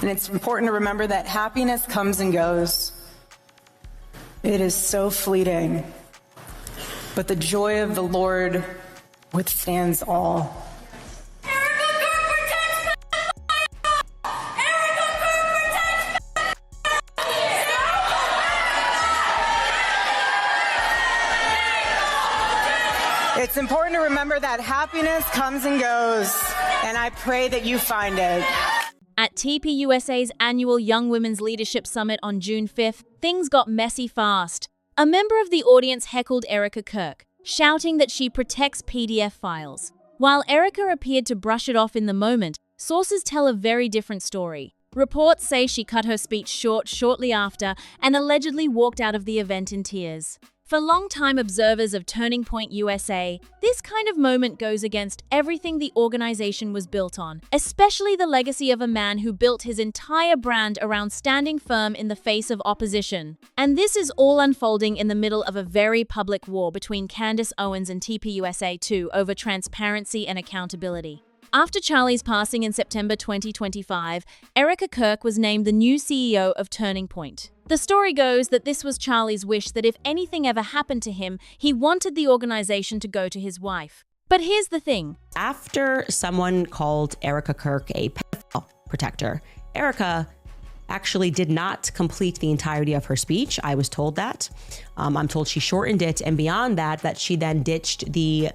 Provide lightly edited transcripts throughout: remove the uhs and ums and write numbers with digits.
And it's important to remember that happiness comes and goes. It is so fleeting. But the joy of the Lord withstands all. It's important to remember that happiness comes and goes, and I pray that you find it. At TPUSA's annual Young Women's Leadership Summit on June 5th, things got messy fast. A member of the audience heckled Erika Kirk, shouting that she protects PDF files. While Erika appeared to brush it off in the moment, sources tell a very different story. Reports say she cut her speech short shortly after and allegedly walked out of the event in tears. For longtime observers of Turning Point USA, this kind of moment goes against everything the organization was built on, especially the legacy of a man who built his entire brand around standing firm in the face of opposition. And this is all unfolding in the middle of a very public war between Candace Owens and TPUSA 2 over transparency and accountability. After Charlie's passing in September 2025, Erika Kirk was named the new CEO of Turning Point. The story goes that this was Charlie's wish that if anything ever happened to him, he wanted the organization to go to his wife. But here's the thing. After someone called Erika Kirk a pedophile protector, Erika actually did not complete the entirety of her speech. I was told that. I'm told she shortened it, and beyond that, that she then ditched the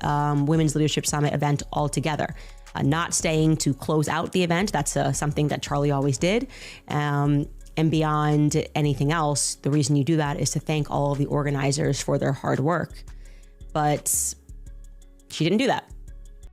Women's Leadership Summit event altogether. Not staying to close out the event. That's something that Charlie always did. And beyond anything else, the reason you do that is to thank all of the organizers for their hard work. But she didn't do that.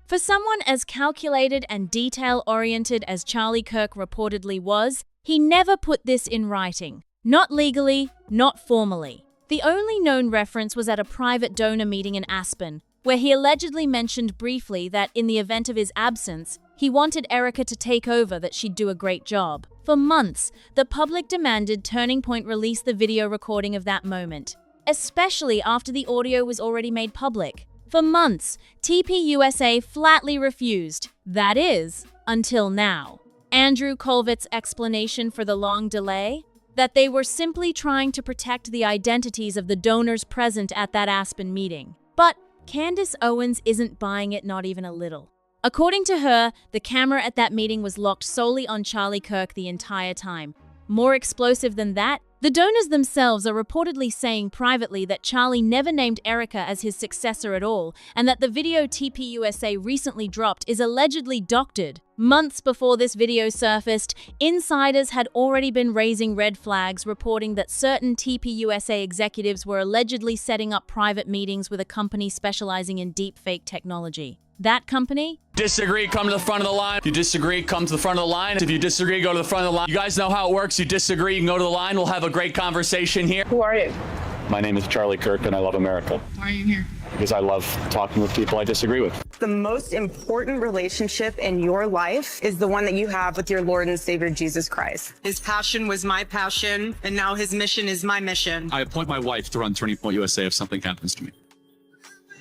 For someone as calculated and detail-oriented as Charlie Kirk reportedly was, he never put this in writing. Not legally, not formally. The only known reference was at a private donor meeting in Aspen, where he allegedly mentioned briefly that in the event of his absence, he wanted Erika to take over, that she'd do a great job. For months, the public demanded Turning Point release the video recording of that moment, especially after the audio was already made public. For months, TPUSA flatly refused. That is, until now. Andrew Colvett's explanation for the long delay? That they were simply trying to protect the identities of the donors present at that Aspen meeting. But Candace Owens isn't buying it, not even a little. According to her, the camera at that meeting was locked solely on Charlie Kirk the entire time. More explosive than that, the donors themselves are reportedly saying privately that Charlie never named Erika as his successor at all, and that the video TPUSA recently dropped is allegedly doctored. Months before this video surfaced, insiders had already been raising red flags, reporting that certain TPUSA executives were allegedly setting up private meetings with a company specializing in deepfake technology. That company? Disagree, come to the front of the line. If you disagree, come to the front of the line. If you disagree, go to the front of the line. You guys know how it works. You disagree, you can go to the line. We'll have a great conversation here. Who are you? My name is Charlie Kirk, and I love America. Why are you here? Because I love talking with people I disagree with. The most important relationship in your life is the one that you have with your Lord and Savior, Jesus Christ. His passion was my passion, and now his mission is my mission. I appoint my wife to run Turning Point USA if something happens to me.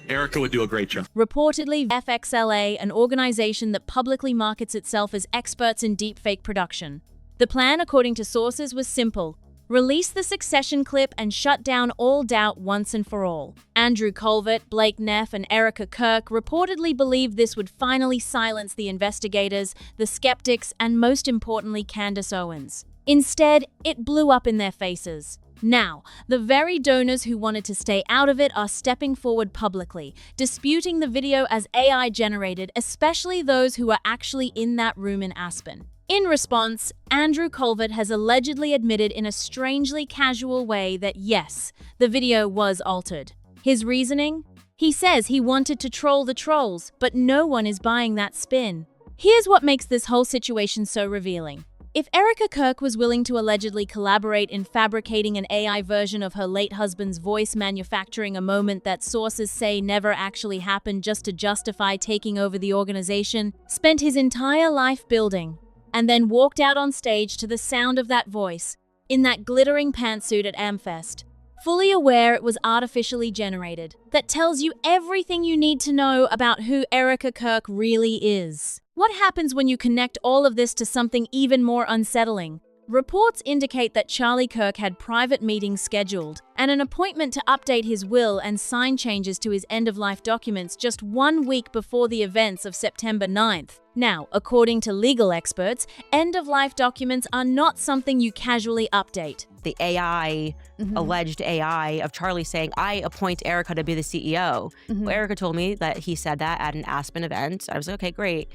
Erika would do a great job. Reportedly, FXLA, an organization that publicly markets itself as experts in deepfake production. The plan, according to sources, was simple. Release the Succession clip and shut down all doubt once and for all. Andrew Colvett, Blake Neff, and Erika Kirk reportedly believed this would finally silence the investigators, the skeptics, and most importantly, Candace Owens. Instead, it blew up in their faces. Now, the very donors who wanted to stay out of it are stepping forward publicly, disputing the video as AI generated, especially those who are actually in that room in Aspen. In response, Andrew Colvett has allegedly admitted in a strangely casual way that yes, the video was altered. His reasoning? He says he wanted to troll the trolls, but no one is buying that spin. Here's what makes this whole situation so revealing. If Erika Kirk was willing to allegedly collaborate in fabricating an AI version of her late husband's voice, manufacturing a moment that sources say never actually happened just to justify taking over the organization, spent his entire life building, and then walked out on stage to the sound of that voice, in that glittering pantsuit at Amfest, fully aware it was artificially generated, that tells you everything you need to know about who Erika Kirk really is. What happens when you connect all of this to something even more unsettling? Reports indicate that Charlie Kirk had private meetings scheduled and an appointment to update his will and sign changes to his end-of-life documents just 1 week before the events of September 9th. Now, according to legal experts, end-of-life documents are not something you casually update. The AI, alleged AI of Charlie saying, I appoint Erika to be the CEO. Well, Erika told me that he said that at an Aspen event. I was like, okay, great.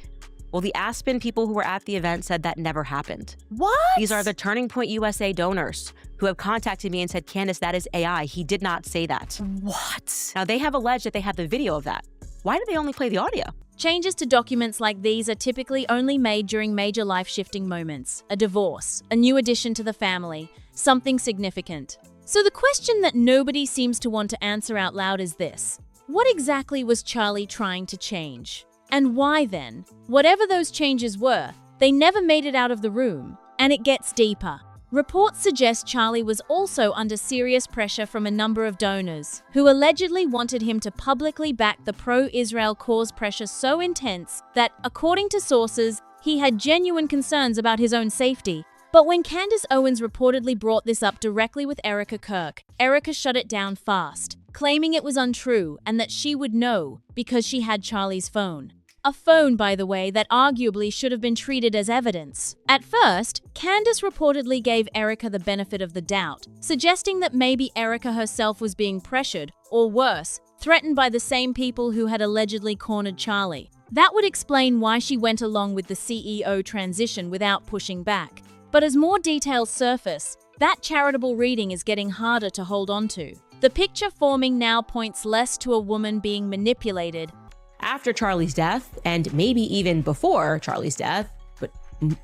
Well, the Aspen people who were at the event said that never happened. What? These are the Turning Point USA donors who have contacted me and said, Candace, that is AI. He did not say that. What? Now, they have alleged that they have the video of that. Why do they only play the audio? Changes to documents like these are typically only made during major life-shifting moments, a divorce, a new addition to the family, something significant. So the question that nobody seems to want to answer out loud is this: what exactly was Charlie trying to change? And why then? Whatever those changes were, they never made it out of the room, and it gets deeper. Reports suggest Charlie was also under serious pressure from a number of donors, who allegedly wanted him to publicly back the pro-Israel cause, pressure so intense that, according to sources, he had genuine concerns about his own safety. But when Candace Owens reportedly brought this up directly with Erika Kirk, Erika shut it down fast, claiming it was untrue and that she would know because she had Charlie's phone. A phone, by the way, that arguably should have been treated as evidence. At first, Candace reportedly gave Erika the benefit of the doubt, suggesting that maybe Erika herself was being pressured, or worse, threatened by the same people who had allegedly cornered Charlie. That would explain why she went along with the CEO transition without pushing back. But as more details surface, that charitable reading is getting harder to hold on to. The picture forming now points less to a woman being manipulated. After Charlie's death, and maybe even before Charlie's death, but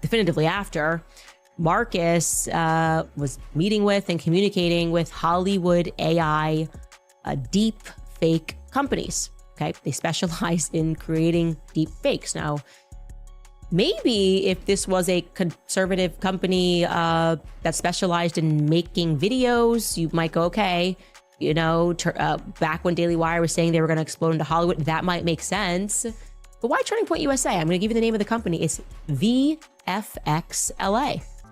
definitively after, Marcus was meeting with and communicating with Hollywood AI deep fake companies. Okay, they specialize in creating deep fakes. Now, maybe if this was a conservative company that specialized in making videos, you might go, okay. You know, back when Daily Wire was saying they were going to explode into Hollywood, that might make sense. But why Turning Point USA? I'm going to give you the name of the company. It's VFXLA.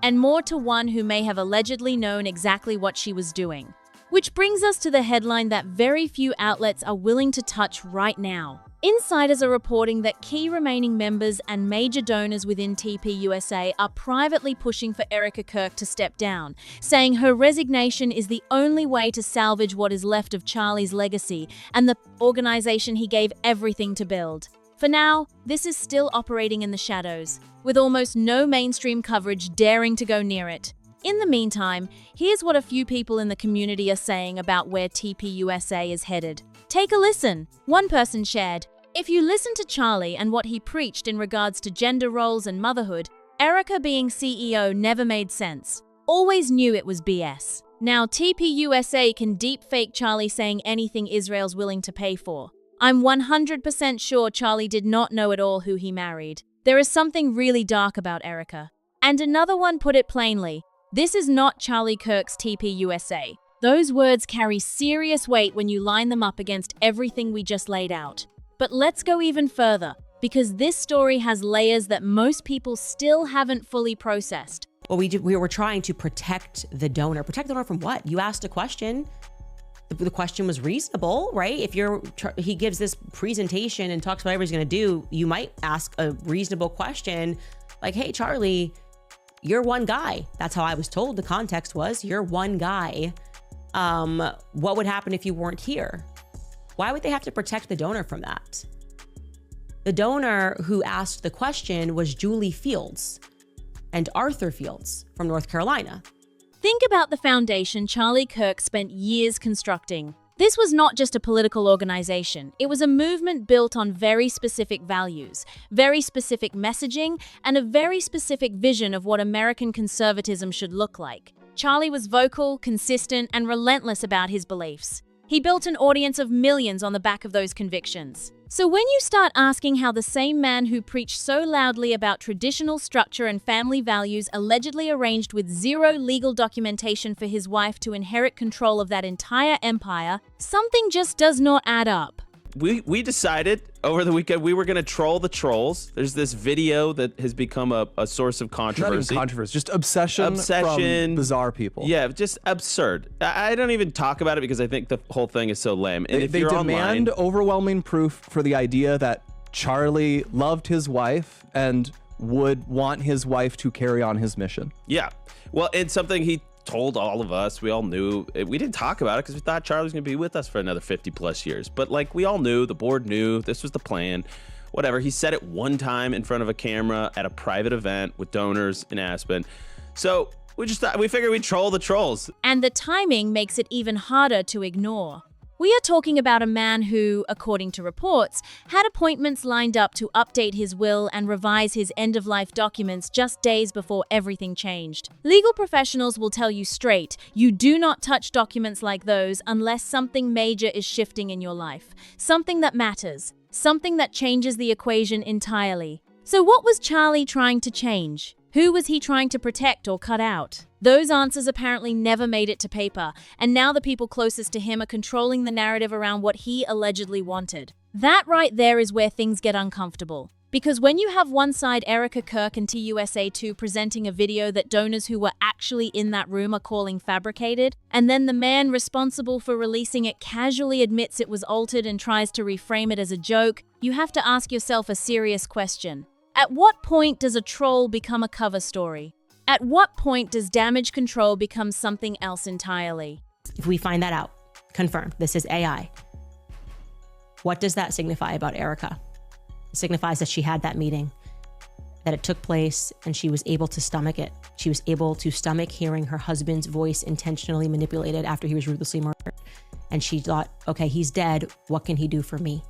And more to one who may have allegedly known exactly what she was doing. Which brings us to the headline that very few outlets are willing to touch right now. Insiders are reporting that key remaining members and major donors within TPUSA are privately pushing for Erika Kirk to step down, saying her resignation is the only way to salvage what is left of Charlie's legacy and the organization he gave everything to build. For now, this is still operating in the shadows, with almost no mainstream coverage daring to go near it. In the meantime, here's what a few people in the community are saying about where TPUSA is headed. Take a listen. One person shared, "If you listen to Charlie and what he preached in regards to gender roles and motherhood, Erika being CEO never made sense. Always knew it was BS. Now TPUSA can deepfake Charlie saying anything Israel's willing to pay for. I'm 100% sure Charlie did not know at all who he married. There is something really dark about Erika." And another one put it plainly, "This is not Charlie Kirk's TPUSA. Those words carry serious weight when you line them up against everything we just laid out. But let's go even further, because this story has layers that most people still haven't fully processed. Well, we were trying to protect the donor. Protect the donor from what? You asked a question. The question was reasonable, right? If he gives this presentation and talks about whatever he's going to do, you might ask a reasonable question like, hey, Charlie, you're one guy. That's how I was told the context was. You're one guy. What would happen if you weren't here? Why would they have to protect the donor from that? The donor who asked the question was Julie Fields and Arthur Fields from North Carolina. Think about the foundation Charlie Kirk spent years constructing. This was not just a political organization. It was a movement built on very specific values, very specific messaging, and a very specific vision of what American conservatism should look like. Charlie was vocal, consistent, and relentless about his beliefs. He built an audience of millions on the back of those convictions. So when you start asking how the same man who preached so loudly about traditional structure and family values allegedly arranged with zero legal documentation for his wife to inherit control of that entire empire, something just does not add up. we decided over the weekend we were going to troll the trolls. There's this video that has become a source of controversy. Not even controversy, just obsession from bizarre people. Yeah, just absurd. I don't even talk about it because I think the whole thing is so lame. And if they you're demand online, overwhelming proof for the idea that Charlie loved his wife and would want his wife to carry on his mission. yeah. Well, it's something he told all of us. We all knew. We didn't talk about it because we thought Charlie was going to be with us for another 50 plus years. But like we all knew, the board knew this was the plan. Whatever. He said it one time in front of a camera at a private event with donors in Aspen. So we figured we'd troll the trolls. And the timing makes it even harder to ignore. We are talking about a man who, according to reports, had appointments lined up to update his will and revise his end-of-life documents just days before everything changed. Legal professionals will tell you straight, you do not touch documents like those unless something major is shifting in your life. Something that matters. Something that changes the equation entirely. So what was Charlie trying to change? Who was he trying to protect or cut out? Those answers apparently never made it to paper, and now the people closest to him are controlling the narrative around what he allegedly wanted. That right there is where things get uncomfortable. Because when you have one side Erika Kirk and TPUSA presenting a video that donors who were actually in that room are calling fabricated, and then the man responsible for releasing it casually admits it was altered and tries to reframe it as a joke, you have to ask yourself a serious question. At what point does a troll become a cover story? At what point does damage control become something else entirely? If we find that out, confirm this is AI. What does that signify about Erika? It signifies that she had that meeting, that it took place, and she was able to stomach it. She was able to stomach hearing her husband's voice intentionally manipulated after he was ruthlessly murdered. And she thought, okay, he's dead. What can he do for me?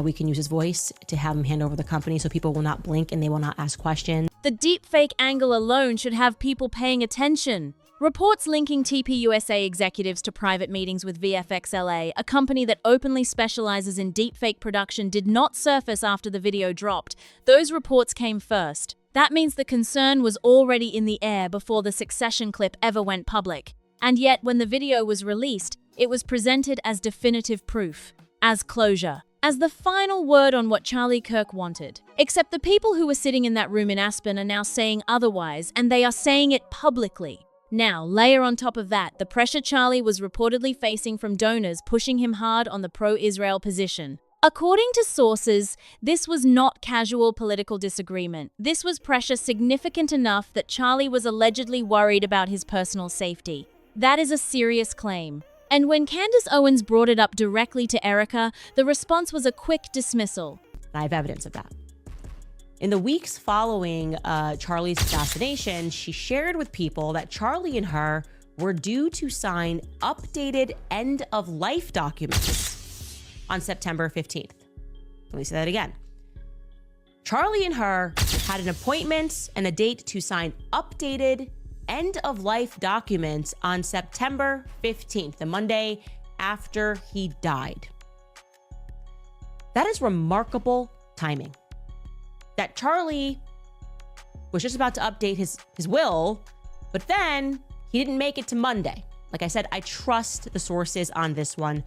We can use his voice to have him hand over the company so people will not blink and they will not ask questions. The deepfake angle alone should have people paying attention. Reports linking TPUSA executives to private meetings with VFX-LA, a company that openly specializes in deepfake production, did not surface after the video dropped. Those reports came first. That means the concern was already in the air before the Succession clip ever went public. And yet, when the video was released, it was presented as definitive proof, as closure, as the final word on what Charlie Kirk wanted. Except the people who were sitting in that room in Aspen are now saying otherwise, and they are saying it publicly. Now, layer on top of that, the pressure Charlie was reportedly facing from donors pushing him hard on the pro-Israel position. According to sources, this was not casual political disagreement. This was pressure significant enough that Charlie was allegedly worried about his personal safety. That is a serious claim. And when Candace Owens brought it up directly to Erika, the response was a quick dismissal. I have evidence of that. In the weeks following Charlie's assassination, she shared with people that Charlie and her were due to sign updated end-of-life documents on September 15th. Let me say that again. Charlie and her had an appointment and a date to sign updated end-of-life documents on September 15th, the Monday after he died. That is remarkable timing. That Charlie was just about to update his will, but then he didn't make it to Monday. Like I said, I trust the sources on this one.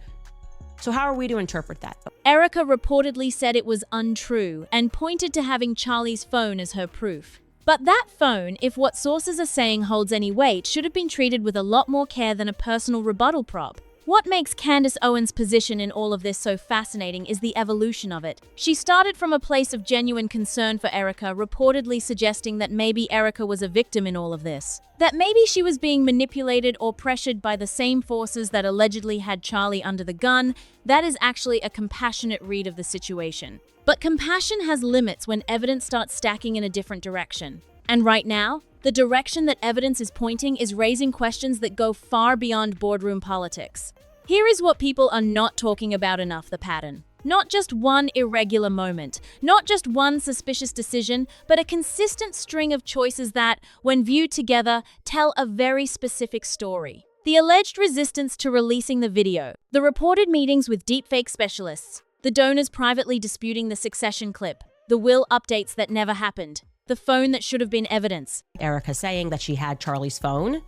So how are we to interpret that? Erika reportedly said it was untrue and pointed to having Charlie's phone as her proof. But that phone, if what sources are saying holds any weight, should have been treated with a lot more care than a personal rebuttal prop. What makes Candace Owens' position in all of this so fascinating is the evolution of it. She started from a place of genuine concern for Erika, reportedly suggesting that maybe Erika was a victim in all of this. That maybe she was being manipulated or pressured by the same forces that allegedly had Charlie under the gun. That is actually a compassionate read of the situation. But compassion has limits when evidence starts stacking in a different direction. And right now, the direction that evidence is pointing is raising questions that go far beyond boardroom politics. Here is what people are not talking about enough: the pattern. Not just one irregular moment, not just one suspicious decision, but a consistent string of choices that, when viewed together, tell a very specific story. The alleged resistance to releasing the video, the reported meetings with deepfake specialists, the donors privately disputing the Succession clip, the will updates that never happened, the phone that should have been evidence. Erika saying that she had Charlie's phone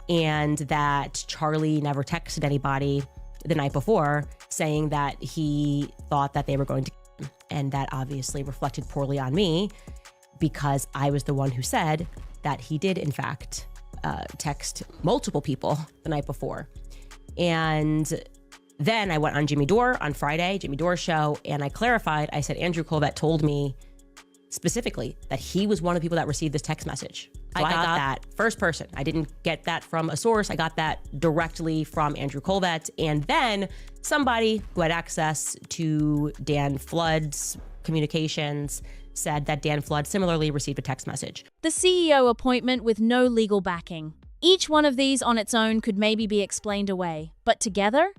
and that Charlie never texted anybody the night before, saying that he thought that they were going to kill him. And that obviously reflected poorly on me because I was the one who said that he did, in fact, text multiple people the night before. And then I went on Jimmy Dore on Friday, Jimmy Dore's show, and I clarified. I said, Andrew Colbert told me specifically that he was one of the people that received this text message. So I got that first person. I didn't get that from a source. I got that directly from Andrew Colbert. And then somebody who had access to Dan Flood's communications said that Dan Flood similarly received a text message. The CEO appointment with no legal backing. Each one of these on its own could maybe be explained away, but together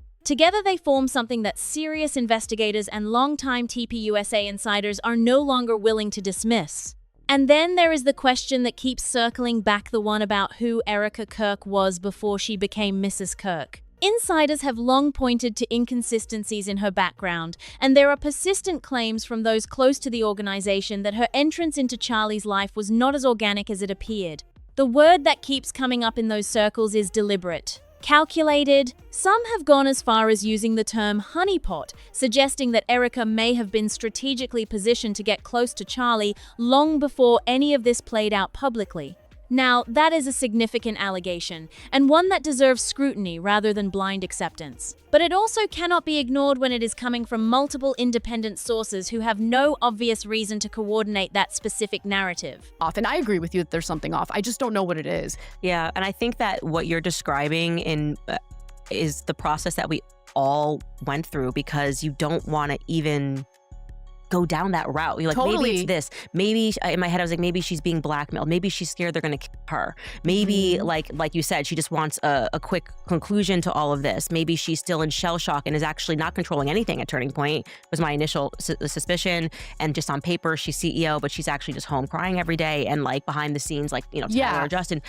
they form something that serious investigators and longtime TPUSA insiders are no longer willing to dismiss. And then there is the question that keeps circling back, the one about who Erika Kirk was before she became Mrs. Kirk. Insiders have long pointed to inconsistencies in her background, and there are persistent claims from those close to the organization that her entrance into Charlie's life was not as organic as it appeared. The word that keeps coming up in those circles is deliberate. Calculated. Some have gone as far as using the term honeypot, suggesting that Erika may have been strategically positioned to get close to Charlie long before any of this played out publicly. Now, that is a significant allegation, and one that deserves scrutiny rather than blind acceptance. But it also cannot be ignored when it is coming from multiple independent sources who have no obvious reason to coordinate that specific narrative. And I agree with you that there's something off. I just don't know what it is. Yeah, and I think that what you're describing is the process that we all went through, because you don't want to even go down that route. You're like, Totally. maybe it's this. Maybe in my head I was like, maybe she's being blackmailed. Maybe she's scared they're going to kill her. Maybe like you said, she just wants a quick conclusion to all of this. Maybe she's still in shell shock and is actually not controlling anything at Turning Point, was my initial suspicion. And just on paper, she's CEO, but she's actually just home crying every day and like behind the scenes, like, Tyler or Justin.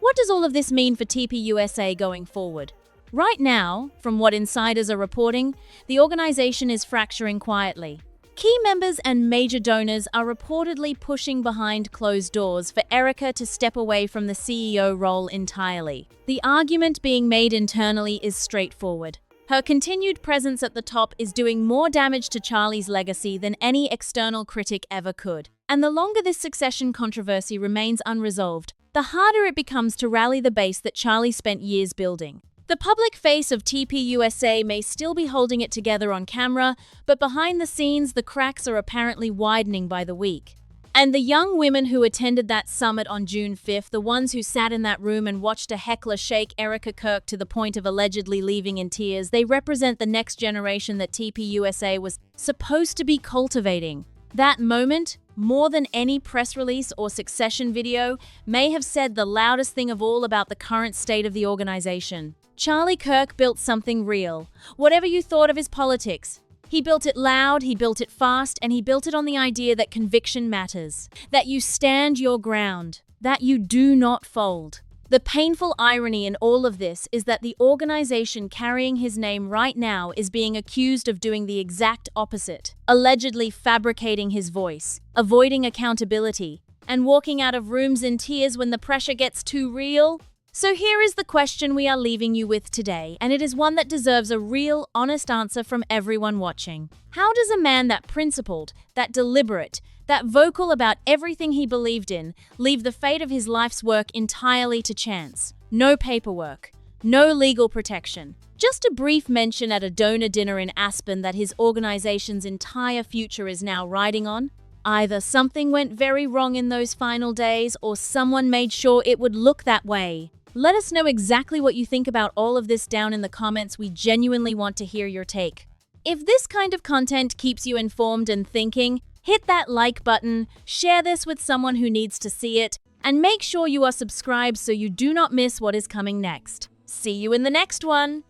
What does all of this mean for TPUSA going forward? Right now, from what insiders are reporting, the organization is fracturing quietly. Key members and major donors are reportedly pushing behind closed doors for Erika to step away from the CEO role entirely. The argument being made internally is straightforward. Her continued presence at the top is doing more damage to Charlie's legacy than any external critic ever could. And the longer this succession controversy remains unresolved, the harder it becomes to rally the base that Charlie spent years building. The public face of TPUSA may still be holding it together on camera, but behind the scenes, the cracks are apparently widening by the week. And the young women who attended that summit on June 5th, the ones who sat in that room and watched a heckler shake Erika Kirk to the point of allegedly leaving in tears, they represent the next generation that TPUSA was supposed to be cultivating. That moment, more than any press release or succession video, may have said the loudest thing of all about the current state of the organization. Charlie Kirk built something real. Whatever you thought of his politics, he built it loud, he built it fast, and he built it on the idea that conviction matters, that you stand your ground, that you do not fold. The painful irony in all of this is that the organization carrying his name right now is being accused of doing the exact opposite, allegedly fabricating his voice, avoiding accountability, and walking out of rooms in tears when the pressure gets too real. So here is the question we are leaving you with today, and it is one that deserves a real, honest answer from everyone watching. How does a man that principled, that deliberate, that vocal about everything he believed in, leave the fate of his life's work entirely to chance? No paperwork, no legal protection, just a brief mention at a donor dinner in Aspen that his organization's entire future is now riding on? Either something went very wrong in those final days, or someone made sure it would look that way. Let us know exactly what you think about all of this down in the comments. We genuinely want to hear your take. If this kind of content keeps you informed and thinking, hit that like button, share this with someone who needs to see it, and make sure you are subscribed so you do not miss what is coming next. See you in the next one!